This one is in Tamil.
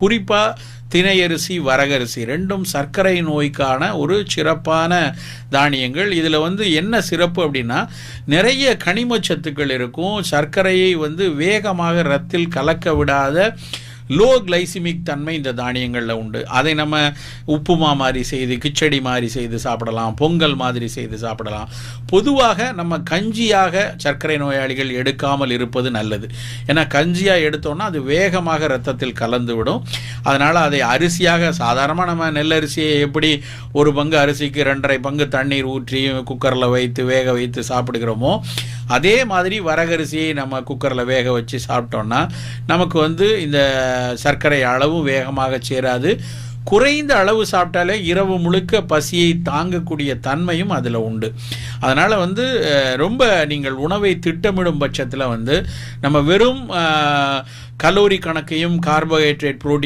குறிப்பா தினையரிசி, வரகரிசி 2ம் சர்க்கரை நோய்க்கான ஒரு சிறப்பான தானியங்கள். இதில் என்ன சிறப்பு அப்படின்னா, நிறைய கனிமச் சத்துக்கள் இருக்கும். சர்க்கரையை வேகமாக இரத்தில் கலக்க விடாத லோ கிளைசிமிக் தன்மை இந்த தானியங்களில் உண்டு. அதை நம்ம உப்புமா மாதிரி செய்து, கிச்சடி மாதிரி செய்து சாப்பிடலாம், பொங்கல் மாதிரி செய்து சாப்பிடலாம். பொதுவாக நம்ம கஞ்சியாக சர்க்கரை நோயாளிகள் எடுக்காமல் இருப்பது நல்லது. ஏன்னா கஞ்சியாக எடுத்தோன்னா அது வேகமாக இரத்தத்தில் கலந்து விடும். அதனால் அதை அரிசியாக சாதாரணமாக நம்ம நெல்லரிசியை எப்படி ஒரு பங்கு அரிசிக்கு 2.5 பங்கு தண்ணீர் ஊற்றி குக்கரில் வைத்து வேக வைத்து சாப்பிடுகிறோமோ, அதே மாதிரி வரகரிசியை நம்ம குக்கரில் வேக வச்சு சாப்பிட்டோன்னா நமக்கு இந்த சர்க்கரை அளவும் வேகமாக சேராது. குறைந்த அளவு சாப்பிட்டாலே இரவு முழுக்க பசியை தாங்கக்கூடிய தன்மையும் அதில் உண்டு. அதனால் ரொம்ப நீங்கள் உணவை திட்டமிடும் பட்சத்தில் நம்ம வெறும் கலோரி கணக்கையும் கார்போஹைட்ரேட், புரோட்டீன்